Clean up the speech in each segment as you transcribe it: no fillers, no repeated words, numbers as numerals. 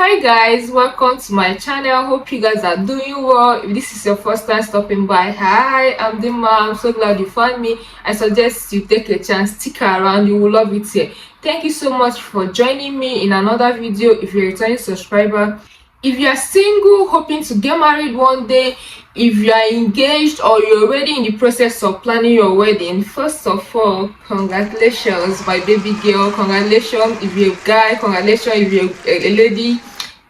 Hi guys, welcome to my channel. Hope you guys are doing well. If this is your first time stopping by, hi, I'm Dima. I'm so glad you found me. I suggest you take a chance, stick around, you will love it here. Thank you so much for joining me in another video. If you're a returning subscriber, if you are single hoping to get married one day, if you are engaged or you're already in the process of planning your wedding, first of all, congratulations my baby girl. Congratulations if you're a guy, congratulations if you're a lady,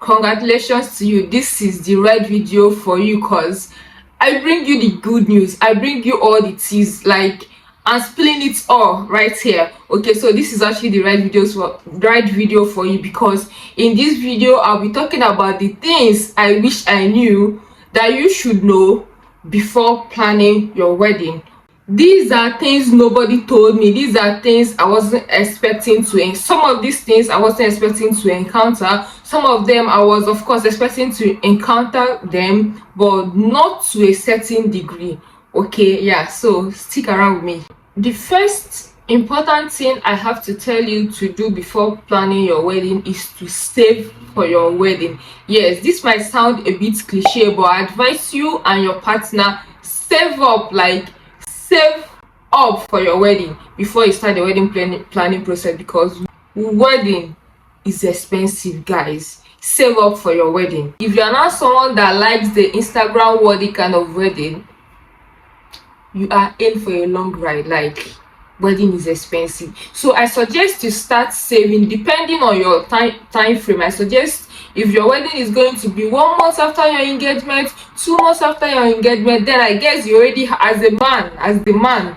congratulations to you. This is the right video for you because I bring you the good news, I bring you all the teas, like I'm spilling it all right here. Okay, so this is actually the right video for you, because in this video I'll be talking about the things I wish I knew that you should know before planning your wedding. These are things nobody told me. These are things I wasn't expecting to. Some of these things I wasn't expecting to encounter. Some of them I was, of course, expecting to encounter them, but not to a certain degree. Okay, yeah. So stick around with me. The first important thing I have to tell you to do before planning your wedding is to save for your wedding. Yes, this might sound a bit cliche, but I advise you and your partner save up, like save up for your wedding before you start the wedding planning process, because wedding is expensive, guys. Save up for your wedding. If you are not someone that likes the Instagram worthy kind of wedding, you are in for a long ride. Like, wedding is expensive, so I suggest you start saving depending on your time frame. I suggest, if your wedding is going to be 1 month after your engagement, 2 months after your engagement, then I guess you already, as the man,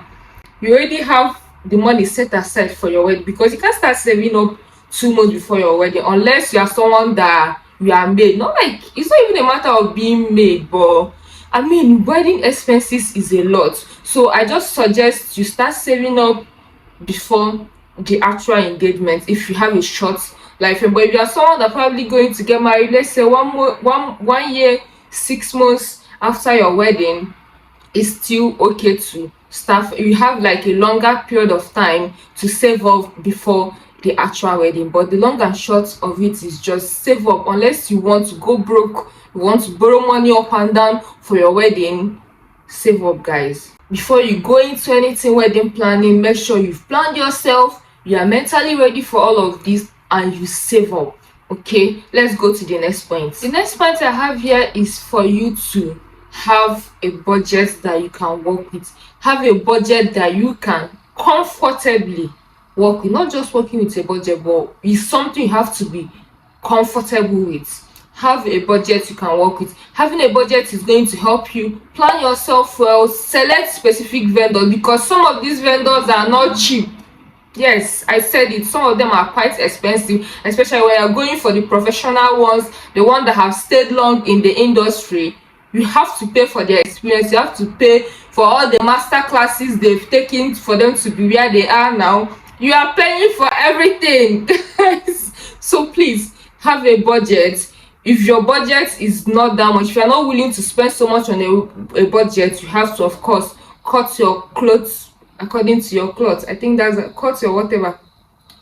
you already have the money set aside for your wedding, because you can't start saving up 2 months before your wedding unless you are someone that you are made. Not like, it's not even a matter of being made, but I mean, wedding expenses is a lot. So I just suggest you start saving up before the actual engagement if you have a short life. But if you are someone that probably going to get married, let's say 1 year, 6 months after your wedding, it's still okay to start. You have like a longer period of time to save up before the actual wedding. But the long and short of it is just save up. Unless you want to go broke, you want to borrow money up and down for your wedding, save up, guys. Before you go into anything wedding planning, make sure you've planned yourself, you are mentally ready for all of this, and you save up. Okay, let's go to the next point. The next point I have here is for you to have a budget that you can work with. Have a budget that you can comfortably work with. Not just working with a budget, but it's something you have to be comfortable with. Have a budget you can work with. Having a budget is going to help you plan yourself well, select specific vendors, because some of these vendors are not cheap. Yes, I said it, some of them are quite expensive, especially when you're going for the professional ones, the ones that have stayed long in the industry. You have to pay for their experience, you have to pay for all the master classes they've taken for them to be where they are now. You are paying for everything. So please have a budget. If your budget is not that much, if you're not willing to spend so much on a budget, you have to, of course, cut your clothes according to your clothes. I think that's cut your whatever.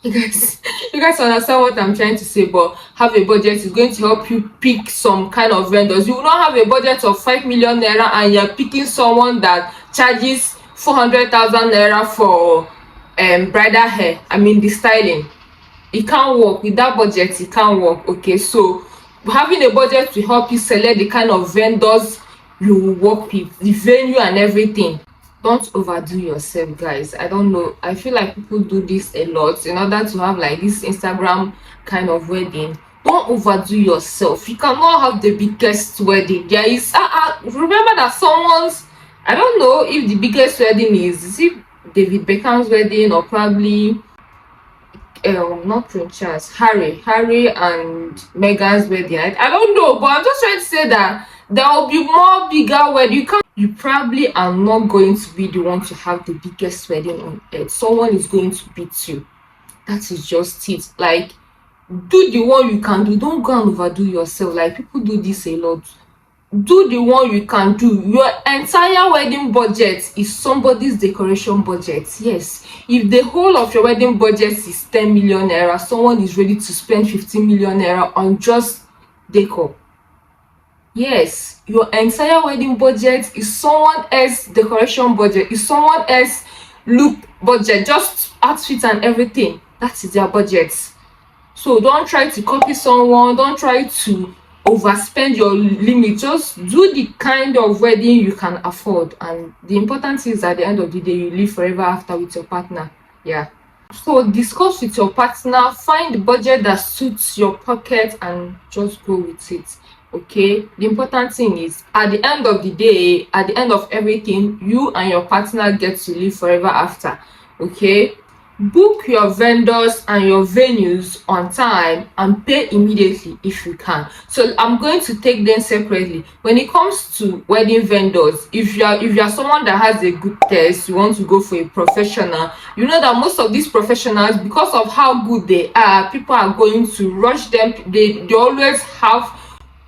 You guys understand what I'm trying to say. But have a budget is going to help you pick some kind of vendors. You will not have a budget of 5 million naira and you're picking someone that charges 400,000 naira for bridal hair. I mean, the styling. It can't work with that budget. It can't work. Okay, so having a budget to help you select the kind of vendors you will work with, the venue and everything. Don't overdo yourself, guys. I don't know, I feel like people do this a lot in order to have like this Instagram kind of wedding. Don't overdo yourself. You cannot have the biggest wedding. There is remember that someone's, I don't know if the biggest wedding is it David Beckham's wedding, or probably not Prince Charles, Harry and Meghan's wedding. I don't know, but I'm just trying to say that there will be more bigger wedding. You probably are not going to be the one to have the biggest wedding on earth. Someone is going to beat you. That is just it. Like, do the one you can do. Don't go and overdo yourself. Like, people do this a lot. do the one you can do. Your entire wedding budget is somebody's decoration budget. Yes, if the whole of your wedding budget is 10 million naira, someone is ready to spend 15 million naira on just decor. Yes, your entire wedding budget is someone else's decoration budget, is someone else's look budget, just outfit and everything. That is their budget. So don't try to copy someone, don't try to overspend your limit. Just do the kind of wedding you can afford, and the important thing is at the end of the day you live forever after with your partner. Yeah, so discuss with your partner, find the budget that suits your pocket and just go with it. Okay, the important thing is at the end of the day, at the end of everything, you and your partner get to live forever after. Okay, book your vendors and your venues on time and pay immediately if you can. So I'm going to take them separately. When it comes to wedding vendors, if you are someone that has a good taste, you want to go for a professional, you know that most of these professionals, because of how good they are, people are going to rush them. They always have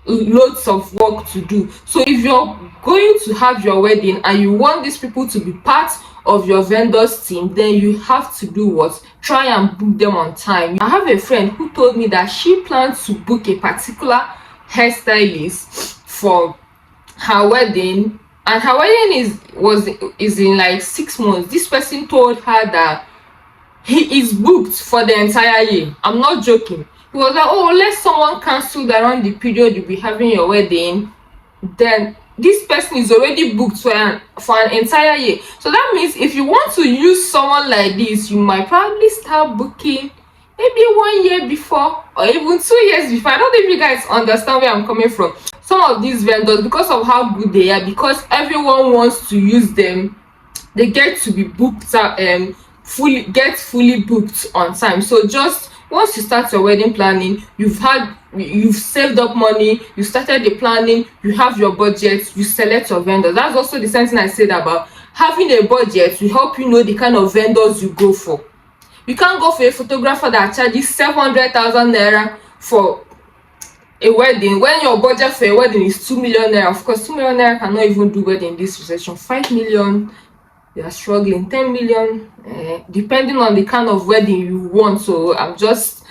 loads of work to do. So if you're going to have your wedding and you want these people to be part of your vendors team, then you have to do what? Try and book them on time. I have a friend who told me that she plans to book a particular hairstylist for her wedding, and her wedding is in like 6 months. This person told her that he is booked for the entire year. I'm not joking. He was like, oh, unless someone cancelled around the period you'll be having your wedding, then this person is already booked for an entire year. So that means if you want to use someone like this, you might probably start booking maybe 1 year before or even 2 years before. I don't know if you guys understand where I'm coming from. Some of these vendors, because of how good they are, because everyone wants to use them, they get to be booked fully booked on time. So just once you start your wedding planning, you've saved up money, you started the planning, you have your budget, you select your vendors. That's also the same thing I said about having a budget to help you know the kind of vendors you go for. You can't go for a photographer that charges 700,000 naira for a wedding when your budget for a wedding is 2 million naira. Of course, 2 million naira cannot even do wedding in this recession. 5 million, they are struggling. 10 million, depending on the kind of wedding you want. So I'm just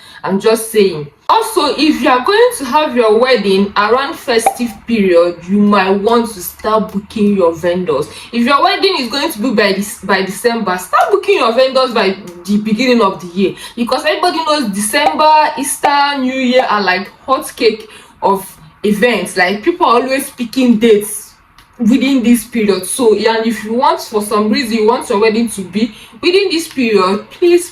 saying. Also, if you are going to have your wedding around festive period, you might want to start booking your vendors. If your wedding is going to be by December, start booking your vendors by the beginning of the year, because everybody knows December, Easter, New Year are like hot cake of events. Like, people are always picking dates within this period. So and if you want, for some reason you want your wedding to be within this period, please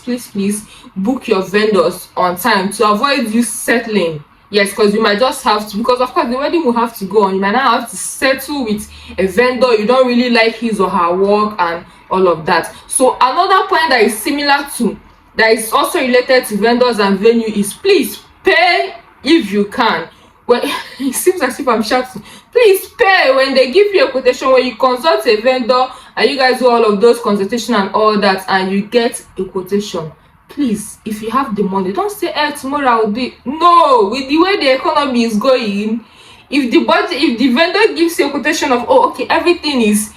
book your vendors on time to avoid you settling. Yes, because you might just have to, because of course the wedding will have to go on. You might not have to settle with a vendor you don't really like his or her work and all of that. So another point that is similar to, that is also related to vendors and venue, is please pay if you can. Well, it seems as if I'm shouting. Please pay when they give you a quotation, when you consult a vendor and you guys do all of those consultation and all that, and you get a quotation. Please, if you have the money, don't say, tomorrow I'll do it. No, with the way the economy is going, if the vendor gives you a quotation of, oh, okay, everything is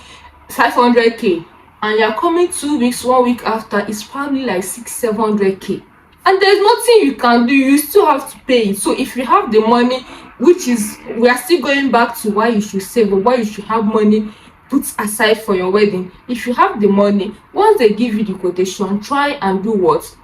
500k, and you're coming 2 weeks, 1 week after, it's probably like 600-700k. And there's nothing you can do, you still have to pay it. So if you have the money, which is, we are still going back to why you should save or why you should have money put aside for your wedding. If you have the money, once they give you the quotation, try and do what?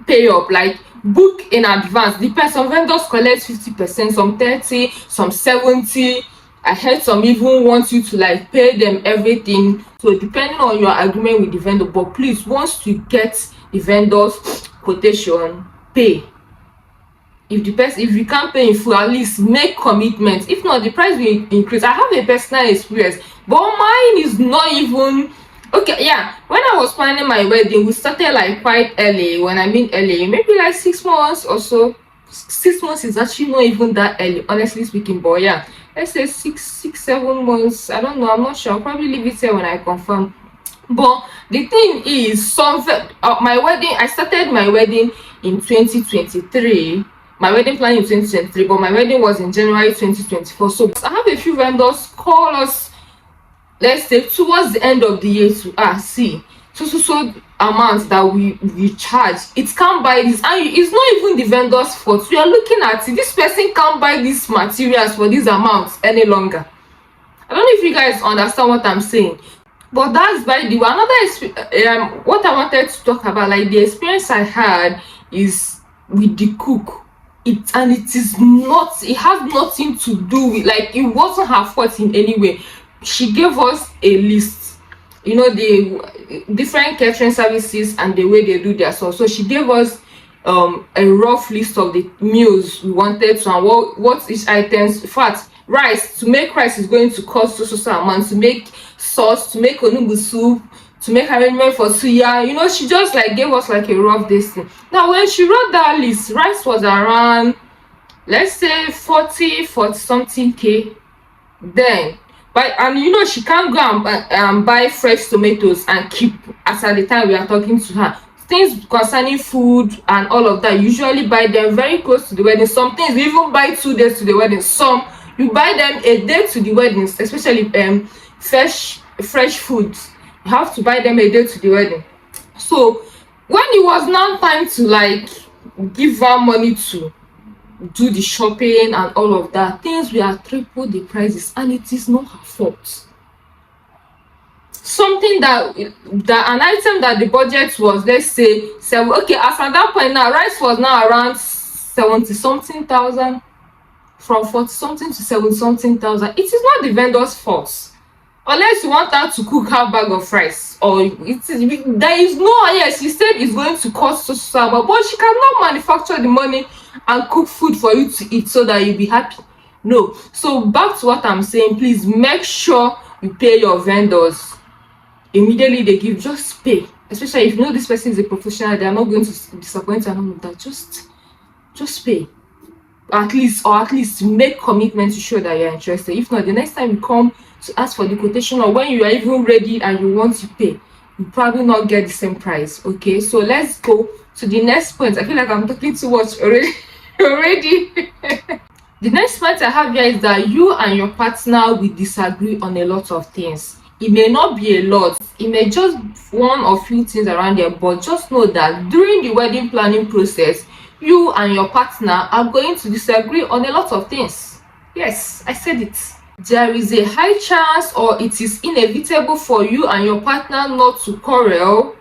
Pay up. Like, book in advance. Depends, some vendors collect 50%, some 30, some 70. I heard some even want you to like pay them everything. So depending on your agreement with the vendor, but please, once you get the vendor's quotation, pay. If you can't pay in full, at least make commitment. If not, the price will increase. I have a personal experience, but mine is not even okay. Yeah, when I was planning my wedding, we started like quite early. When I mean early, maybe like 6 months or so. 6 months is actually not even that early, honestly speaking. But yeah, let's say 6-7 months. I don't know, I'm not sure. I'll probably leave it here when I confirm. But the thing is, my wedding, I started my wedding in 2023. my wedding plan in 2023, but my wedding was in January 2024. So I have a few vendors call us, let's say towards the end of the year, to see so amount that we charge. It can't buy this, and it's not even the vendor's fault. We are looking at it, this person can't buy these materials for these amounts any longer. I don't know if you guys understand what I'm saying. But that's by the way. Another what I wanted to talk about, like the experience I had is with the cook. It has nothing to do with, like, it wasn't her fault in any way. She gave us a list, the different catering services and the way they do their stuff. So she gave us a rough list of the meals we wanted to, and what each items. In fact, rice, to make rice is going to cost so amount, to make sauce, to make onugbu soup, to make arrangement for suya. She just like gave us like a rough destiny. Now when she wrote that list, rice was around, let's say 40 something k. Then and she can't go and buy fresh tomatoes and keep, as at the time we are talking to her. Things concerning food and all of that, usually buy them very close to the wedding. Some things we even buy 2 days to the wedding. Some you buy them a day to the weddings, especially fresh foods. You have to buy them a day to the wedding. So when it was now time to like give her money to do the shopping and all of that, things were triple the prices, and it is not her fault. Something that an item that the budget was, let's say, okay, as at that point now, rice was now around 70 something thousand, from 40 something to 70 something thousand. It is not the vendor's fault, unless you want her to cook half bag of rice, or there is no, yes, she said it's going to cost so much, but she cannot manufacture the money and cook food for you to eat so that you'll be happy. No. So back to what I'm saying, please make sure you pay your vendors immediately they give. Just pay, especially if you know this person is a professional, they are not going to disappoint and all of that. Just pay, at least make commitment to show that you're interested. If not, the next time you come to ask for the quotation, or when you are even ready and you want to pay, you probably not get the same price. Okay, so let's go to the next point. I feel like I'm talking too much already. The next point I have here is that you and your partner will disagree on a lot of things. It may not be a lot, it may just one or few things around there, but just know that during the wedding planning process, you and your partner are going to disagree on a lot of things. Yes, I said it. There is a high chance, or it is inevitable, for you and your partner not to quarrel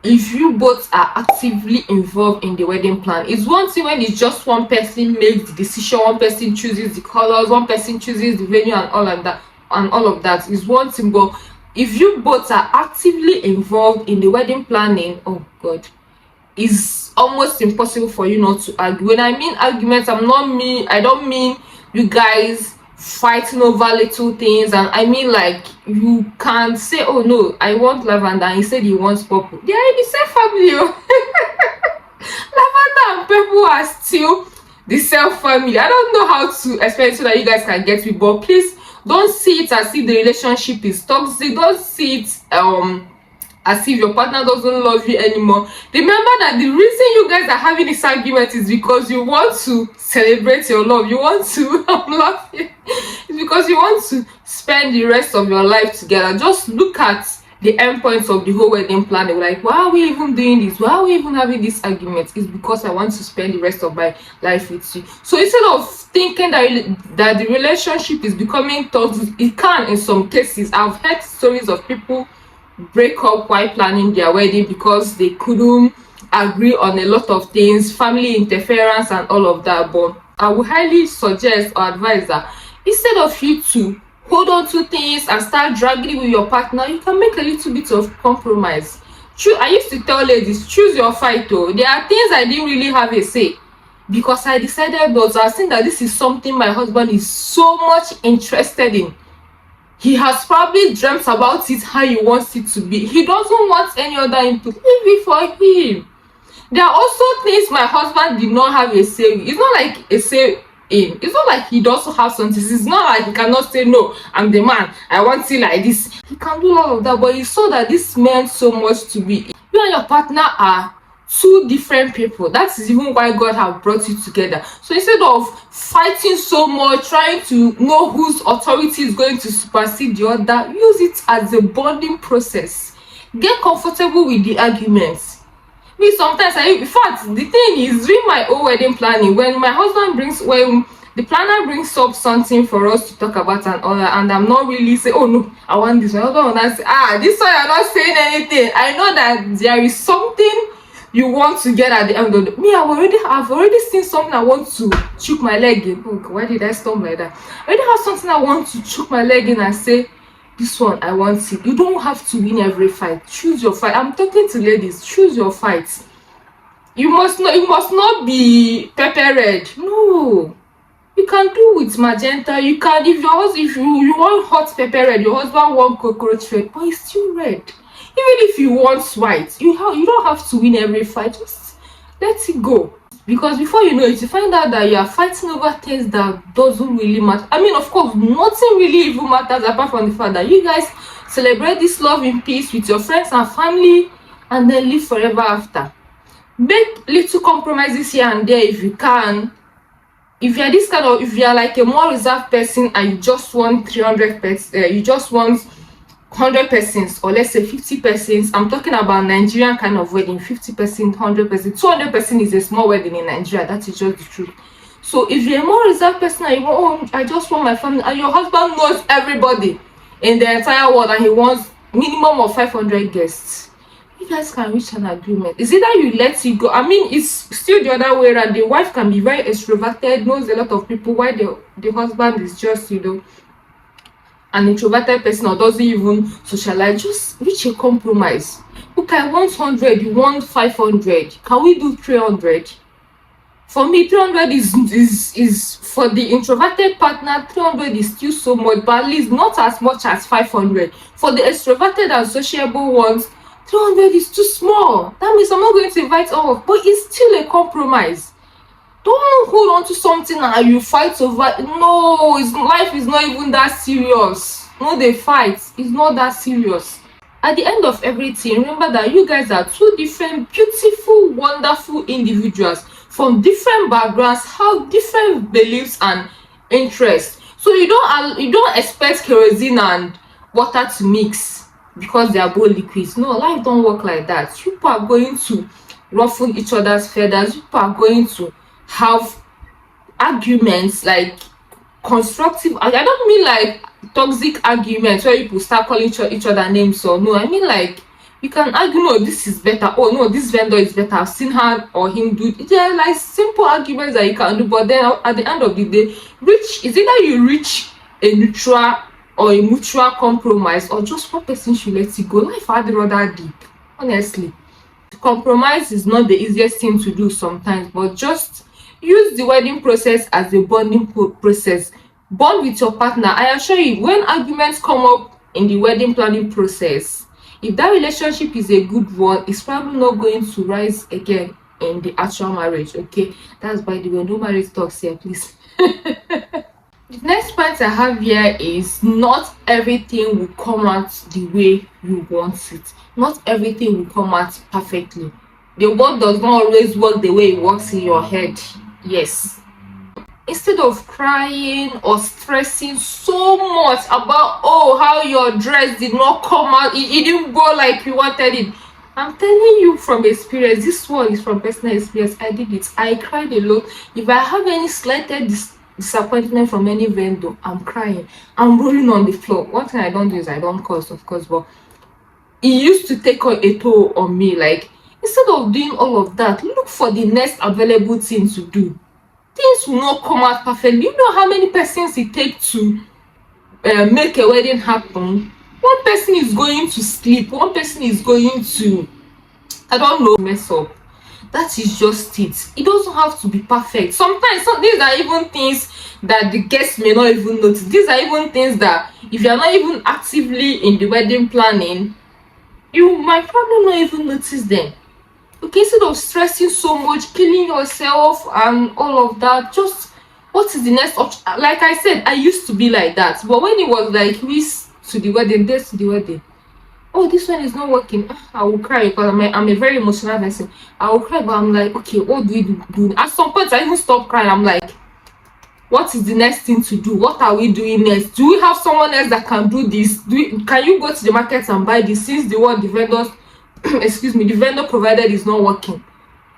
if you both are actively involved in the wedding plan. It's one thing when it's just one person makes the decision, one person chooses the colors, one person chooses the venue and all of that is one thing. But if you both are actively involved in the wedding planning, oh god, it's almost impossible for you not to argue. When I mean arguments, I don't mean you guys fighting over little things, and I mean like you can't say, oh no, I want lavender, and he said he wants purple. They are in the same family. Lavender and purple are still the same family. I don't know how to explain it so that you guys can get me, but please don't see it as if the relationship is toxic. Don't see it as if your partner doesn't love you anymore. Remember that the reason you guys are having this argument is because you want to celebrate your love. You want to I'm laughing. It's because you want to spend the rest of your life together. Just look at the end points of the whole wedding planning. Like, why are we even doing this? Why are we even having this argument? It's because I want to spend the rest of my life with you. So instead of thinking that the relationship is becoming toxic, it can in some cases. I've heard stories of people break up while planning their wedding because they couldn't agree on a lot of things, family interference and all of that. But I would highly suggest or advise that instead of you to hold on to things and start dragging with your partner, you can make a little bit of compromise. I used to tell ladies, choose your fight. Though there are things I didn't really have a say, because I decided that I think that this is something my husband is so much interested in. He has probably dreamt about it, how he wants it to be. He doesn't want any other input. Leave it for him. There are also things my husband did not have a say in. It's not like a say in. It's not like he doesn't have something. It's not like he cannot say, no, I'm the man, I want it like this. He can do all of that, but he saw that this meant so much to be. You and your partner are two different people. That is even why God have brought you together. So instead of fighting so much, trying to know whose authority is going to supersede the other, use it as a bonding process. Get comfortable with the arguments. Me sometimes in fact, the thing is, during my own wedding planning, when the planner brings up something for us to talk about and all that, and I'm not really saying, oh no, I want this one, I don't want that, this one you're not saying anything. I know that there is something you want to get at the end of the me. I've already seen something I want to choke my leg in. Oh God, why did I stumble like that? I already have something I want to choke my leg in and say, this one I want it. You don't have to win every fight. Choose your fight. I'm talking to ladies. Choose your fights. You must not be pepper red. No. You can do with magenta. You can, if you want hot pepper red, your husband want cockroach red, but it's still red. Even if you want white, you don't have to win every fight. Just let it go. Because before you know it, you find out that you are fighting over things that doesn't really matter. I mean, of course, nothing really even matters apart from the fact that you guys celebrate this love in peace with your friends and family, and then live forever after. Make little compromises here and there if you can. If you are like a more reserved person and you just want 300 persons, you just want 100 persons, or let's say 50 persons. I'm talking about Nigerian kind of wedding. 50 persons, 100 persons, 200 persons is a small wedding in Nigeria. That is just the truth. So if you're a more reserved person and you want, I just want my family, and your husband knows everybody in the entire world and he wants minimum of 500 guests, you guys can reach an agreement. Is it that you let it go? I mean, it's still the other way around. The wife can be very extroverted, knows a lot of people, while the husband is just, an introverted person or doesn't even socialize. Just reach a compromise. Okay, I want 100, you want 500. Can we do 300? For me, 300 is for the introverted partner. 300 is still so much, but at least not as much as 500. For the extroverted and sociable ones, 300 is too small. That means I'm not going to invite all of, but it's still a compromise. Don't hold on to something and you fight over. No, life is not even that serious. No, they fight. It's not that serious. At the end of everything, remember that you guys are two different, beautiful, wonderful individuals from different backgrounds, have different beliefs and interests. So you don't expect kerosene and water to mix because they are both liquids. No, life don't work like that. People are going to ruffle each other's feathers. People are going to have arguments, like constructive. I don't mean like toxic arguments where people start calling each other names. Or no, I mean like you can argue, no, this is better, oh no, this vendor is better, I've seen her or him do it. They're like simple arguments that you can do, but then at the end of the day, is either you reach a neutral or a mutual compromise, or just one person should let it go. Life had rather deep, honestly. Compromise is not the easiest thing to do sometimes, but just use the wedding process as a bonding process. Bond with your partner. I assure you, when arguments come up in the wedding planning process, if that relationship is a good one, it's probably not going to rise again in the actual marriage. Okay, that's by the way, no marriage talks here, please. The next point I have here is not everything will come out the way you want it. Not everything will come out perfectly. The world does not always work the way it works in your head. Yes. Instead of crying or stressing so much about, oh, how your dress did not come out, it didn't go like you wanted it. I'm telling you from experience, this one is from personal experience. I did it. I cried a lot. If I have any slighted disappointment from any vendor, I'm crying. I'm rolling on the floor. One thing I don't do is I don't curse, of course, but it used to take a toll on me. Like, instead of doing all of that, look for the next available thing to do. Things will not come out perfectly. You know how many persons it takes to make a wedding happen? One person is going to sleep. One person is going to, I don't know, mess up. That is just it. It doesn't have to be perfect. Sometimes these are even things that the guests may not even notice. These are even things that if you're not even actively in the wedding planning, you might probably not even notice them. Okay, instead of stressing so much, killing yourself and all of that, just what is the next option? Like I said, I used to be like that, but when it was like weeks to the wedding, days to the wedding, oh, this one is not working, I will cry because I'm a very emotional person. I will cry, but I'm like, okay, what do we do? At some point I even stop crying. I'm like, what is the next thing to do? What are we doing next? Do we have someone else that can do this? Can you go to the market and buy this, since the one the vendors excuse me, the vendor provided is not working?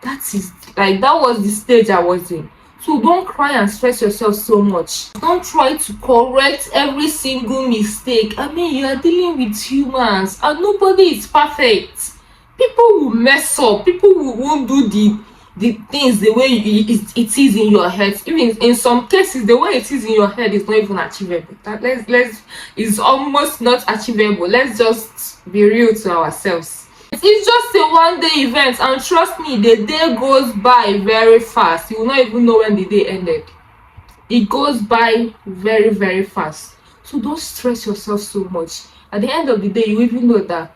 That is like, that was the stage I was in. So don't cry and stress yourself so much. Don't try to correct every single mistake. I mean, you are dealing with humans and nobody is perfect. People will mess up. People won't do the things the way it is in your head. Even in some cases, the way it is in your head is not even achievable. That let's is almost not achievable. Let's just be real to ourselves. It's just a one-day event, and trust me, the day goes by very fast. You will not even know when the day ended. It goes by very, very fast. So don't stress yourself so much. At the end of the day, you even know that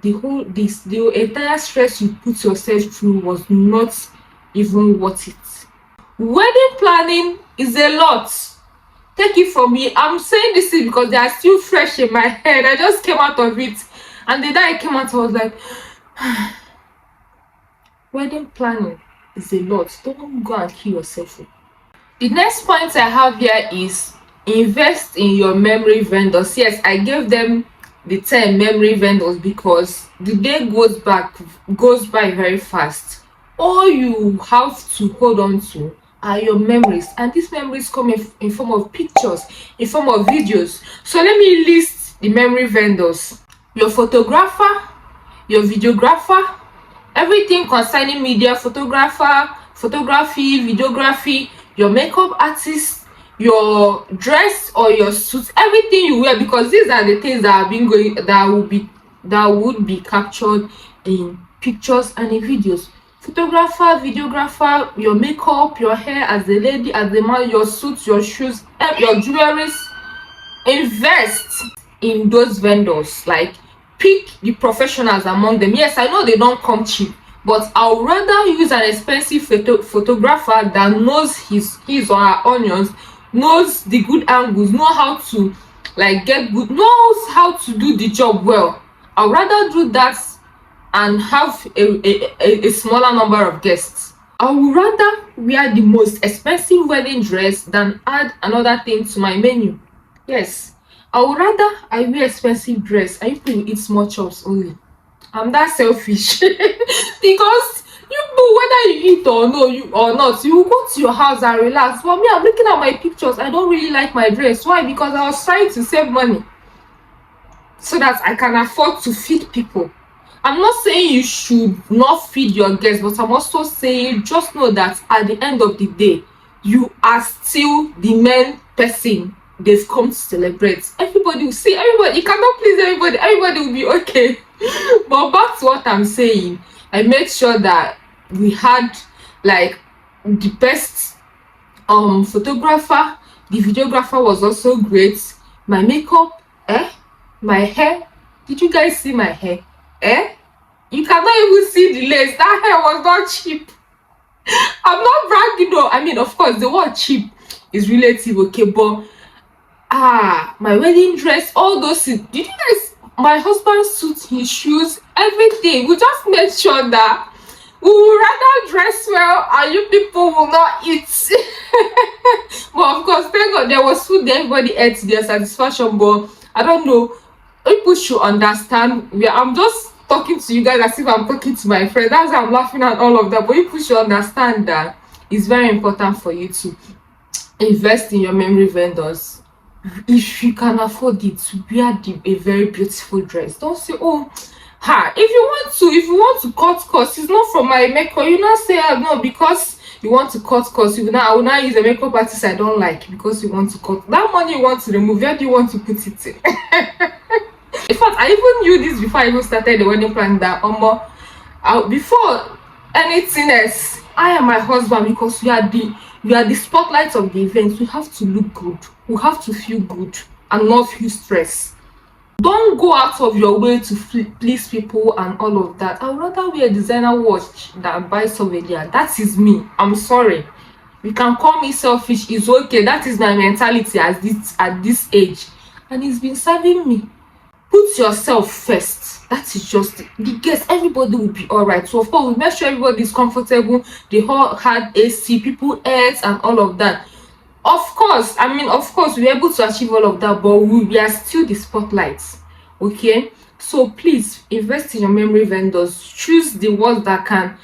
the entire stress you put yourself through was not even worth it. Wedding planning is a lot. Take it from me. I'm saying this because they are still fresh in my head. I just came out of it. And the day I came out, I was like, wedding planning is a lot. Don't go and kill yourself. The next point I have here is invest in your memory vendors. Yes, I gave them the term memory vendors because the day goes by very fast. All you have to hold on to are your memories, and these memories come in form of pictures, in form of videos. So let me list the memory vendors. Your photographer, your videographer, everything concerning media, photographer, photography, videography, your makeup artist, your dress or your suit, everything you wear, because these are the things that have been going, that would be captured in pictures and in videos. Photographer, videographer, your makeup, your hair, as the lady, as the man, your suits, your shoes, your jewelry. Invest in those vendors. Like, pick the professionals among them. Yes, I know they don't come cheap, but I would rather use an expensive photographer that knows his or her onions, knows the good angles, know how to like get good, knows how to do the job well. I would rather do that and have a smaller number of guests. I would rather wear the most expensive wedding dress than add another thing to my menu. Yes, I would rather I wear expensive dress and you people eat small chops only. I'm that selfish. Because you know, whether you eat or no, or not, you will go to your house and relax. For me, I'm looking at my pictures. I don't really like my dress. Why? Because I was trying to save money so that I can afford to feed people. I'm not saying you should not feed your guests, but I'm also saying just know that at the end of the day, you are still the main person they've come to celebrate. Everybody will see, everybody, you cannot please everybody, everybody will be okay. But back to what I'm saying, I made sure that we had like the best photographer. The videographer was also great. My makeup, my hair, did you guys see my hair? You cannot even see the lace. That hair was not cheap. I'm not bragging though. I mean, of course the word cheap is relative, okay, but my wedding dress, all those things. Did you guys, my husband's suit, his shoes, everything, we just made sure that we would rather dress well and you people will not eat. But of course, thank God there was food there, everybody ate their satisfaction. But I don't know, people should understand. I'm just talking to you guys as if I'm talking to my friend. That's why I'm laughing at all of that. But people should understand that it's very important for you to invest in your memory vendors. If you can afford it, wear a very beautiful dress. Don't say, oh, if you want to cut costs, it's not from my makeup. You not say, no, because you want to cut costs. I will not use a makeup artist I don't like because you want to cut. That money you want to remove, where do you want to put it in? In fact, I even knew this before I even started the wedding plan, that before anything else, I am my husband, because we are the spotlight of the event. We have to look good, we have to feel good and not feel stress. Don't go out of your way to please people and all of that. I would rather wear a designer watch than buy souvenir. That is me. I'm sorry, you can call me selfish, it's okay. That is my mentality at this age, and it's been serving me. Put put yourself first. That is just it. The guests, everybody will be all right. So of course, we make sure everybody is comfortable. They all had AC, people ate, and all of that. Of course, of course, we were able to achieve all of that, but we are still the spotlights. Okay, so please invest in your memory vendors. Choose the ones that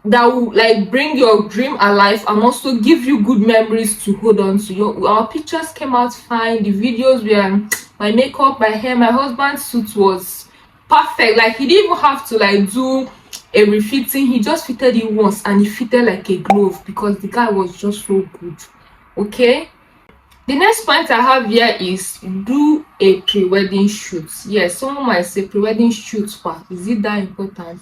will like bring your dream alive and also give you good memories to hold on to. Our pictures came out fine. The videos were my makeup, my hair, my husband's suit was perfect. Like he didn't even have to like do a refitting. He just fitted it once and he fitted like a glove because the guy was just so good. Okay, the next point I have here is do a pre-wedding shoot. Yes, someone might say pre-wedding shoot, but is it that important?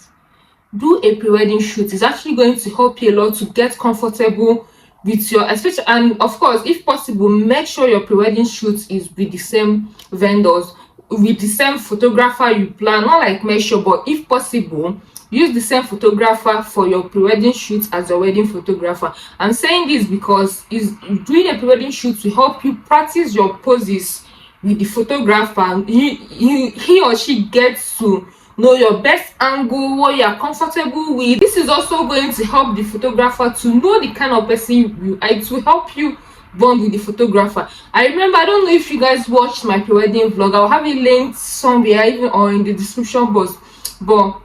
Do a pre-wedding shoot. Is actually going to help you a lot to get comfortable with your, especially, and of course, if possible, make sure your pre-wedding shoot is with the same vendors, with the same photographer you plan. Not like make sure, but if possible, use the same photographer for your pre-wedding shoot as your wedding photographer. I'm saying this because is doing a pre-wedding shoot to help you practice your poses with the photographer. He or she gets to know your best angle, what you are comfortable with. This is also going to help the photographer to know the kind of person you are. It will help you bond with the photographer. I remember, I don't know if you guys watched my pre-wedding vlog. I'll have it linked somewhere, even or in the description box. But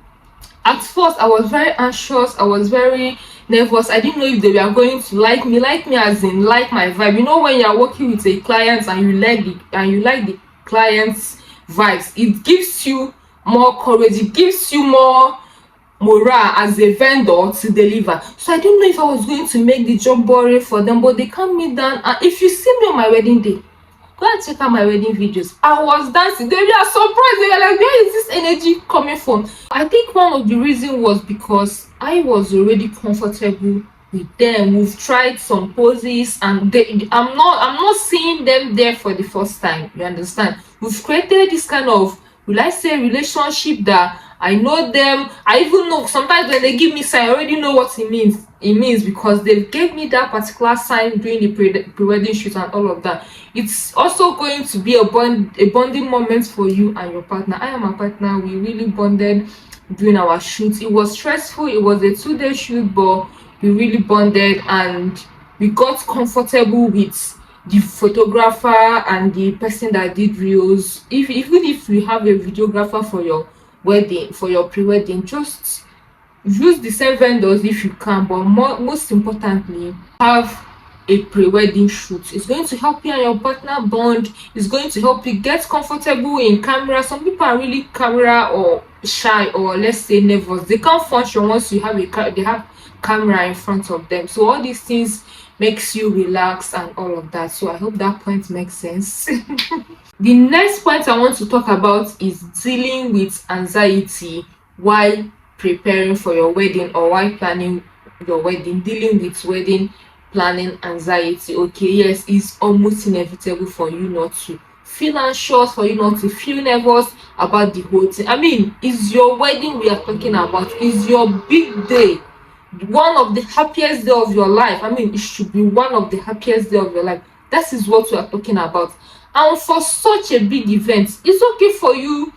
at first I was very anxious, I was very nervous. I didn't know if they were going to like me as in like my vibe. You know, when you're working with a client and you like the client's vibes, it gives you more courage, it gives you more morale as a vendor to deliver. So I didn't know if I was going to make the job boring for them, but they calmed me down. And if you see me on my wedding day, go and check out my wedding videos. I was dancing. They were surprised. They were like, where is this energy coming from? I think one of the reasons was because I was already comfortable with them. We've tried some poses and I'm not seeing them there for the first time. You understand? We've created this kind of, will I say, relationship that I know them. I even know sometimes when they give me sign, I already know what it means. It means because they gave me that particular sign during the pre-wedding shoot and all of that. It's also going to be a bonding moment for you and your partner. I am a partner. We really bonded during our shoot. It was stressful. It was a 2-day shoot, but we really bonded and we got comfortable with the photographer and the person that did reels. Even if you have a videographer for your wedding, for your pre-wedding, just use the same vendors if you can, but most importantly, have a pre-wedding shoot. It's going to help you and your partner bond. It's going to help you get comfortable in camera. Some people are really camera or shy, or let's say nervous. They can't function once you have they have camera in front of them. So all these things makes you relax and all of that. So I hope that point makes sense. The next point I want to talk about is dealing with anxiety while preparing for your wedding or while planning your wedding. Dealing with wedding planning anxiety. Okay, yes, it's almost inevitable for you not to feel anxious, for you not to feel nervous about the whole thing. It's your wedding we are talking about. It's your big day, one of the happiest day of your life. It should be one of the happiest day of your life. That is what we are talking about. And for such a big event, it's okay for you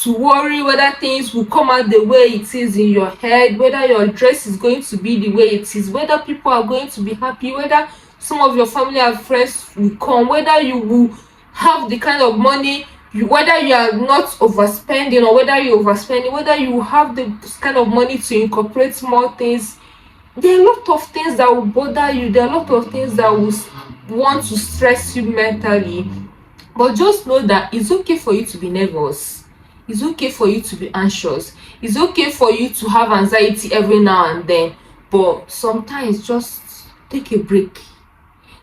to worry whether things will come out the way it is in your head, whether your dress is going to be the way it is, whether people are going to be happy, whether some of your family and friends will come, whether you will have the kind of money, whether you are not overspending or whether you're overspending, whether you have the kind of money to incorporate more things. There are a lot of things that will bother you. There are a lot of things that will want to stress you mentally. But just know that it's okay for you to be nervous. It's okay for you to be anxious. It's okay for you to have anxiety every now and then. But sometimes just take a break.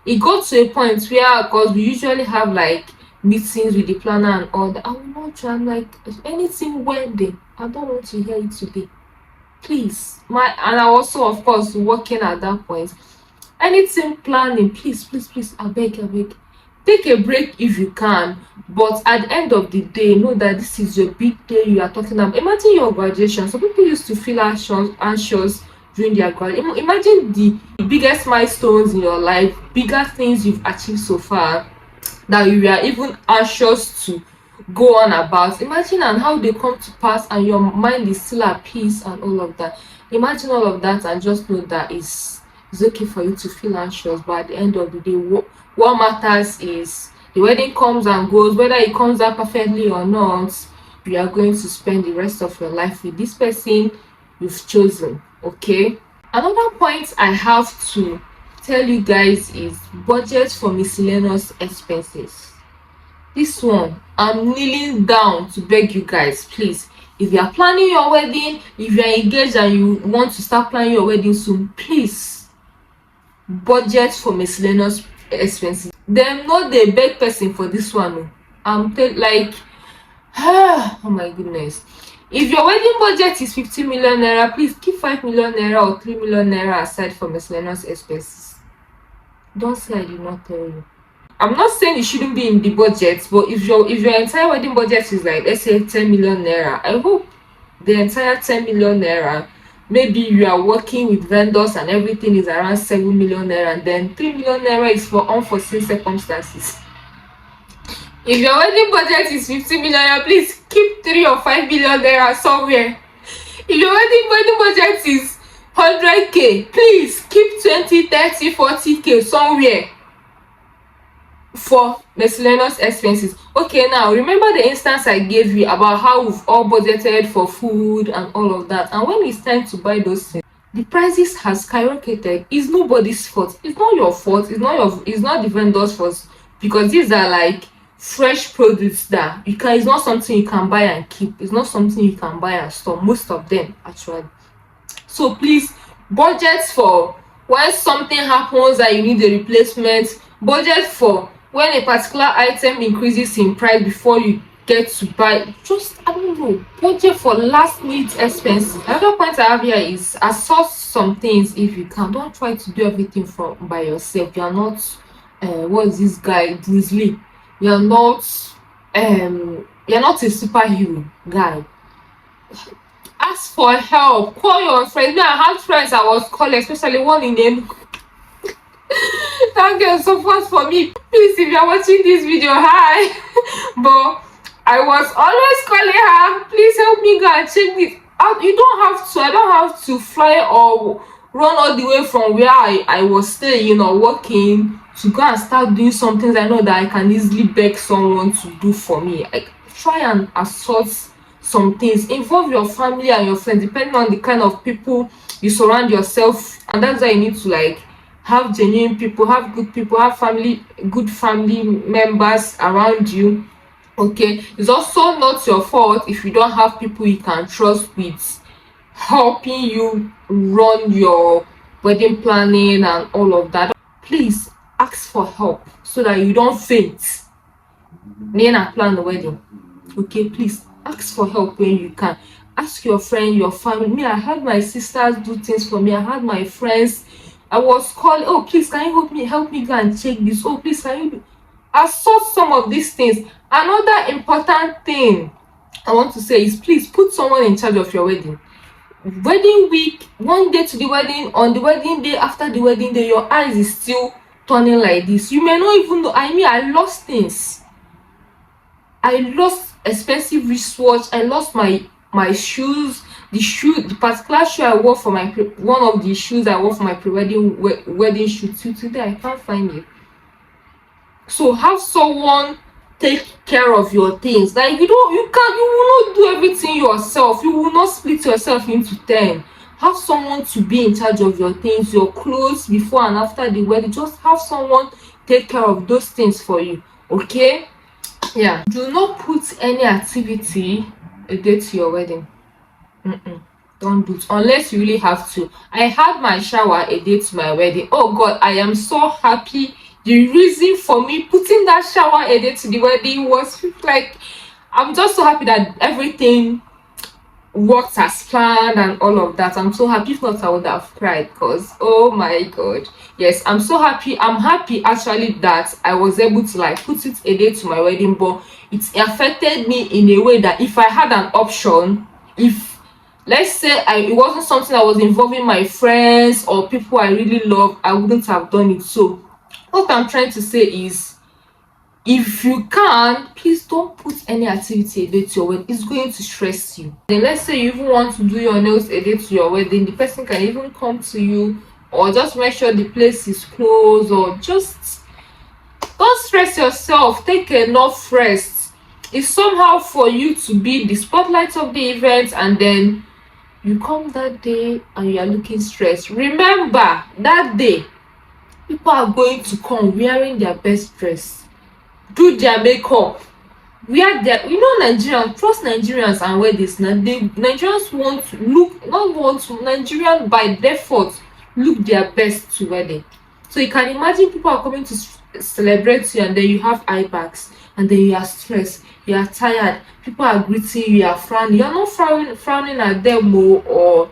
It got to a point where, because we usually have like meetings with the planner and all that, I will not try. I'm like, if anything went there, I don't want to hear it today. Please. And I also, of course, working at that point. Anything planning, please, I beg. Take a break if you can, but at the end of the day, know that this is your big day you are talking about. Imagine your graduation. Some people used to feel anxious during their graduation. Imagine the biggest milestones in your life, bigger things you've achieved so far, that you are even anxious to go on about. Imagine and how they come to pass and your mind is still at peace and all of that. Imagine all of that and just know that it's okay for you to feel anxious, but at the end of the day, what matters is the wedding comes and goes, whether it comes out perfectly or not. You are going to spend the rest of your life with this person you've chosen. Okay, another point I have to tell you guys is budget for miscellaneous expenses. This one, I'm kneeling down to beg you guys, please. If you are planning your wedding, if you are engaged and you want to start planning your wedding soon, please budget for miscellaneous expenses. Dem no dey beg person for this one o. Like oh my goodness. If your wedding budget is 50 million naira, please keep 5 million naira or 3 million naira aside for miscellaneous expenses. Don't say I did not tell you. I'm not saying it shouldn't be in the budget, but if your entire wedding budget is like, let's say 10 million naira, I hope the entire 10 million naira, maybe you are working with vendors and everything is around 7 million naira, and then 3 million naira is for unforeseen circumstances. If your wedding budget is 50 million naira, please keep 3 or 5 million naira somewhere. If your wedding budget is 100k, please keep 20, 30, 40k somewhere for miscellaneous expenses. Okay, now remember the instance I gave you about how we've all budgeted for food and all of that, and when it's time to buy those things, the prices has skyrocketed. It's nobody's fault. It's not your fault. It's not the vendor's fault, because these are like fresh produce that it's not something you can buy and keep. It's not something you can buy and store, most of them actually. So please budget for when something happens and you need a replacement. Budget for when a particular item increases in price before you get to buy. Just, I don't know, budget for last minute expenses. Another point I have here is outsource some things if you can. Don't try to do everything by yourself. You are not what is this guy, Bruce Lee? You're not a superhero guy. Ask for help. Call your friends. Me, I had friends I was calling, especially one in Enugu. That girl support for me. Please, if you're watching this video, hi. But I was always calling her, please help me go and check this. You don't have to. I don't have to fly or run all the way from where I was staying or working to go and start doing some things I know that I can easily beg someone to do for me. I try and assort some things. Involve your family and your friends, depending on the kind of people you surround yourself, and that's why you need to like have genuine people, have good people, have good family members around you. Okay, it's also not your fault if you don't have people you can trust with helping you run your wedding planning and all of that. Please ask for help so that you don't faint then I plan the wedding. Okay, please ask for help when you can. Ask your friend, your family. Me, I had my sisters do things for me. I had my friends. I was calling, oh please can you help me go and check this. Oh please can you assort some of these things. Another important thing I want to say is please put someone in charge of your wedding. Wedding week, one day to the wedding, on the wedding day, after the wedding day, your eyes is still turning like this. You may not even know. I lost things. I lost expensive wristwatch. I lost my shoes. The particular shoe I wore for one of the shoes I wore for my pre-wedding wedding shoot. Till today I can't find it. So have someone take care of your things. Like you will not do everything yourself. You will not split yourself into 10. Have someone to be in charge of your things, your clothes before and after the wedding. Just have someone take care of those things for you. Okay? Yeah. Do not put any activity a day to your wedding. Don't do it unless you really have to. I had my shower a day to my wedding. Oh God, I am so happy. The reason for me putting that shower a day to the wedding was like, I'm just so happy that everything worked as planned and all of that. I'm so happy. If not, I would have cried because oh my God. Yes, I'm so happy. I'm happy actually that I was able to like put it a day to my wedding, but it affected me in a way that if I had an option, if let's say it wasn't something that was involving my friends or people I really love, I wouldn't have done it. So what I'm trying to say is if you can, please don't put any activity a day to your wedding. It's going to stress you. Then let's say you even want to do your nails a day to your wedding, the person can even come to you, or just make sure the place is closed, or just don't stress yourself. Take enough rest. It's somehow for you to be the spotlight of the event, and then you come that day and you are looking stressed. Remember, that day people are going to come wearing their best dress, do their makeup, wear their, Nigerians, trust Nigerians and weddings now. Nigerians want to look, not want to, Nigerian by default look their best to wedding. So you can imagine people are coming to celebrate you, and then you have eye bags, and then you are stressed, you are tired, people are greeting you, you are frowning. You're not frowning at them, or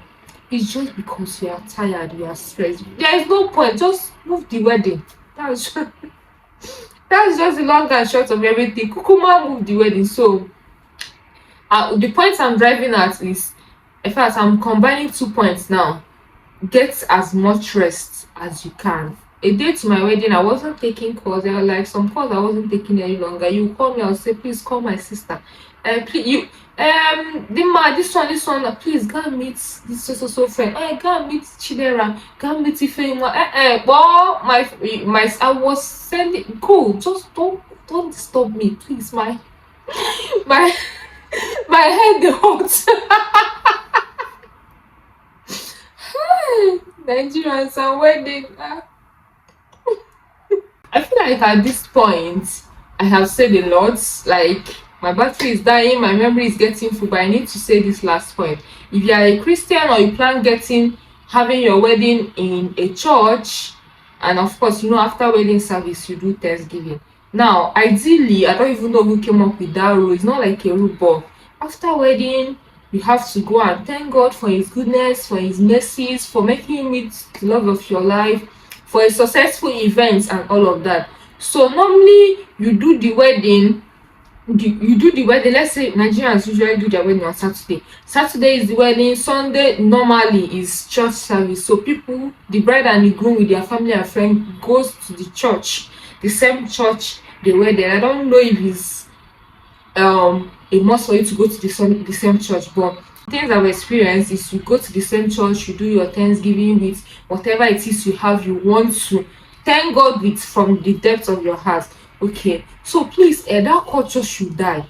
it's just because you are tired, you are stressed. There is no point. Just move the wedding. That's just, that's just the long and short of everything. Kukuma move the wedding. So the point I'm driving at is, in fact, I'm combining 2 points now. Get as much rest as you can. A day to my wedding, I wasn't taking calls. There were like some calls I wasn't taking any longer. You call me, I'll say, please call my sister. Please, you this one, please go and meet this so friend. Go and meet Chidera, go and meet Ifeima. Well, I was sending, cool, just don't disturb me, please. My my my head hurts. Nigerians and wedding. I feel like at this point I have said a lot. Like, my battery is dying, my memory is getting full, but I need to say this last point. If you are a Christian, or you plan having your wedding in a church, and of course, after wedding service you do Thanksgiving. Now, ideally, I don't even know who came up with that rule. It's not like a rule, but after wedding you have to go and thank God for his goodness, for his mercies, for making you meet the love of your life, for a successful event, and all of that. So normally you do the wedding. Let's say Nigerians usually do their wedding on Saturday. Saturday is the wedding. Sunday normally is church service. So people, the bride and the groom with their family and friends, goes to the church, the same church they were there. I don't know if it's a must for you to go to the same church, but things I've experienced is you go to the same church, you do your Thanksgiving with whatever it is you have, you want to thank God with from the depths of your heart. Okay, so please, that culture should die.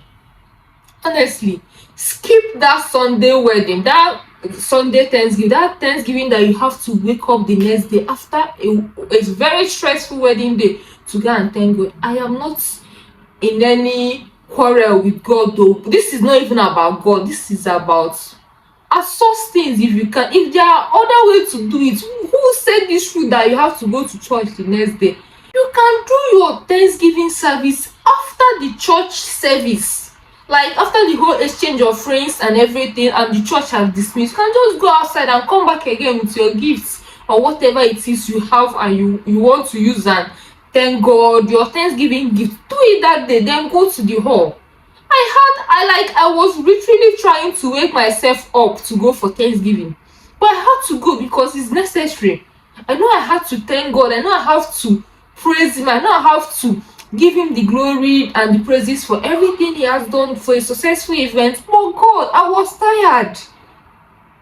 Honestly, skip that Sunday wedding, that Sunday Thanksgiving, that Thanksgiving that you have to wake up the next day after a very stressful wedding day to go and thank God. I am not in any quarrel with God, though. This is not even about God. This is about source things. If you can, if there are other ways to do it, who said this rule that you have to go to church the next day? You can do your Thanksgiving service after the church service, like after the whole exchange of friends and everything, and the church has dismissed. You can just go outside and come back again with your gifts or whatever it is you have and you want to use, and thank God your Thanksgiving gift. Do it that day, then go to the hall. I was literally trying to wake myself up to go for Thanksgiving, but I had to go because it's necessary. I know I had to thank God. I know I have to praise him. I know I have to give him the glory and the praises for everything he has done for a successful event. Oh God, I was tired.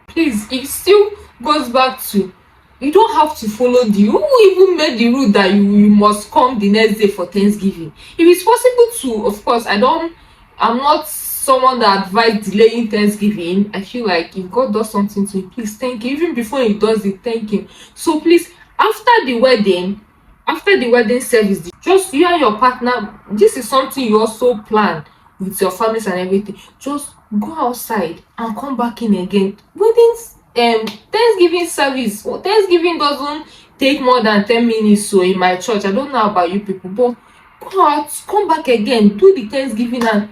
Please, it still goes back to, you don't have to follow who even made the rule that you must come the next day for Thanksgiving. If it's possible to, of course, I'm not someone that advises delaying Thanksgiving. I feel like if God does something to you, please thank him. Even before he does it, thank him. So please, after the wedding service, just you and your partner, this is something you also plan with your families and everything. Just go outside and come back in again. Weddings, Thanksgiving service. Thanksgiving doesn't take more than 10 minutes. So in my church, I don't know about you people, but go out, come back again, do the Thanksgiving, and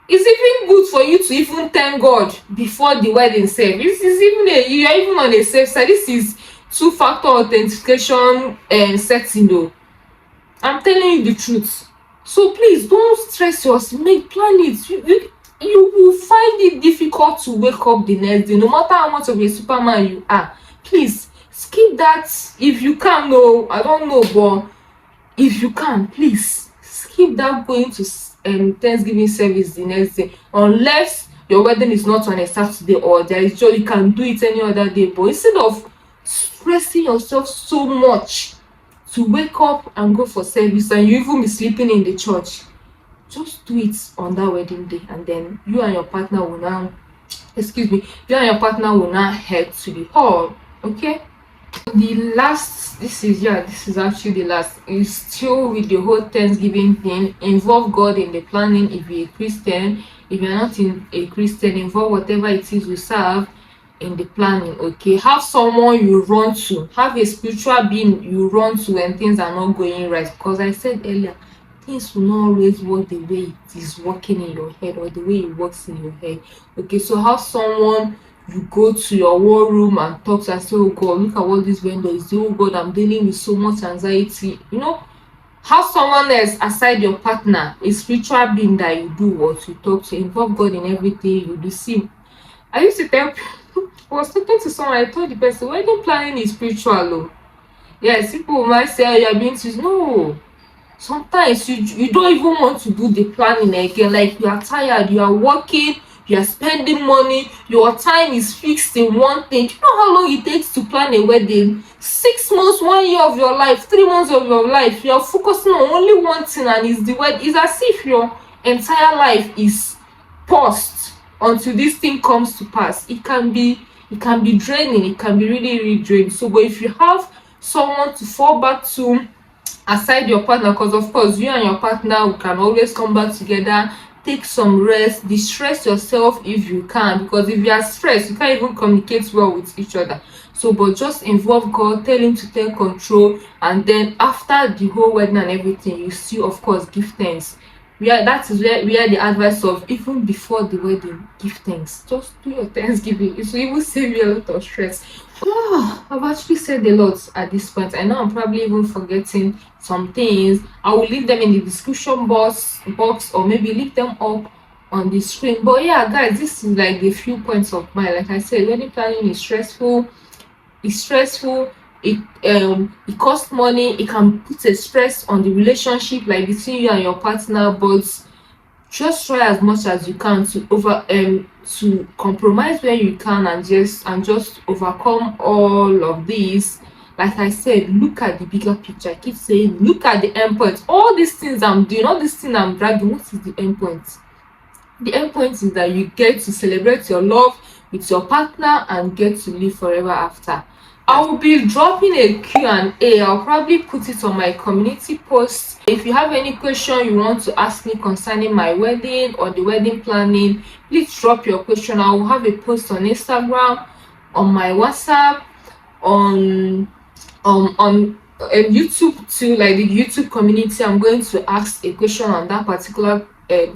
it's even good for you to even thank God before the wedding service. This is you're even on a safe side. This is two-factor authentication setting though. I'm telling you the truth. So please don't stress yourself. Make plan it. You will find it difficult to wake up the next day, no matter how much of a Superman you are. Please skip that if you can. No, I don't know, but if you can, please skip that going to Thanksgiving service the next day, unless your wedding is not on a Saturday or there is just, you can do it any other day. But instead of stressing yourself so much to wake up and go for service and you even be sleeping in the church, just do it on that wedding day, and then you and your partner will now head to the hall. Okay, the last, this is actually the last, is still with the whole Thanksgiving thing. Involve God in the planning. If you're a Christian, if you're not a Christian, involve whatever it is you serve in the planning. Okay, have someone you run to, have a spiritual being you run to when things are not going right, because I said earlier, things will not always work the way it is working in your head or the way it works in your head. Okay, so have someone you go to your war room and talk to and say, oh God, look at what this vendor is doing. Oh God, I'm dealing with so much anxiety. Have someone else aside your partner, a spiritual being that you do what you talk to. Involve God in everything you do. See, I used to tell I was talking to someone, I told the person, wedding planning is spiritual. Oh. Yes, people might say, oh, you're being too. No. Sometimes you don't even want to do the planning again. Like, you are tired, you are working, you are spending money, your time is fixed in one thing. Do you know how long it takes to plan a wedding? 6 months, 1 year of your life, 3 months of your life. You are focusing on only one thing, and it's the wedding. It's as if your entire life is paused until this thing comes to pass. It can be draining. It can be really, really draining. So, but if you have someone to fall back to aside your partner, because of course you and your partner can always come back together, take some rest, distress yourself if you can, because if you are stressed you can't even communicate well with each other. So, but just involve God, tell him to take control, and then after the whole wedding and everything, you still of course give thanks. That is where the advice of, even before the wedding, give thanks. Just do your Thanksgiving. It will even save you a lot of stress. I've actually said a lot at this point. I know I'm probably even forgetting some things. I will leave them in the description box, or maybe leave them up on the screen. But yeah, guys, this is like the few points of mine. Like I said, wedding planning is stressful. It costs money. It can put a stress on the relationship, like between you and your partner. But just try as much as you can to compromise where you can, and just overcome all of these. Like I said, look at the bigger picture. I keep saying, look at the end point. All these things I'm doing, all these things I'm dragging, what is the end point? The end point is that you get to celebrate your love with your partner and get to live forever after. I will be dropping a Q&A. I'll probably put it on my community post. If you have any question you want to ask me concerning my wedding or the wedding planning, please drop your question. I will have a post on Instagram, on my WhatsApp, on YouTube too, like the YouTube community. I'm going to ask a question on that particular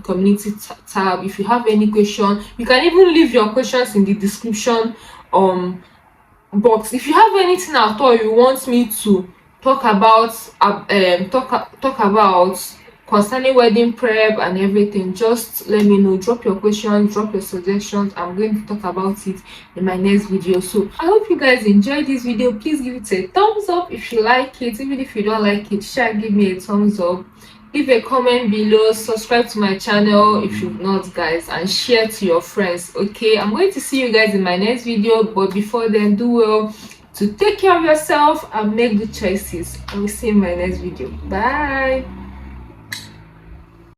community tab. If you have any question, you can even leave your questions in the description box. If you have anything at all you want me to talk about concerning wedding prep and everything, just let me know. Drop your questions, drop your suggestions. I'm going to talk about it in my next video. So I hope you guys enjoyed this video. Please give it a thumbs up if you like it. Even if you don't like it, give me a thumbs up. Leave a comment below, subscribe to my channel if you've not, guys, and share to your friends. Okay, I'm going to see you guys in my next video, but before then, do well to take care of yourself and make good choices. I will see you in my next video. Bye.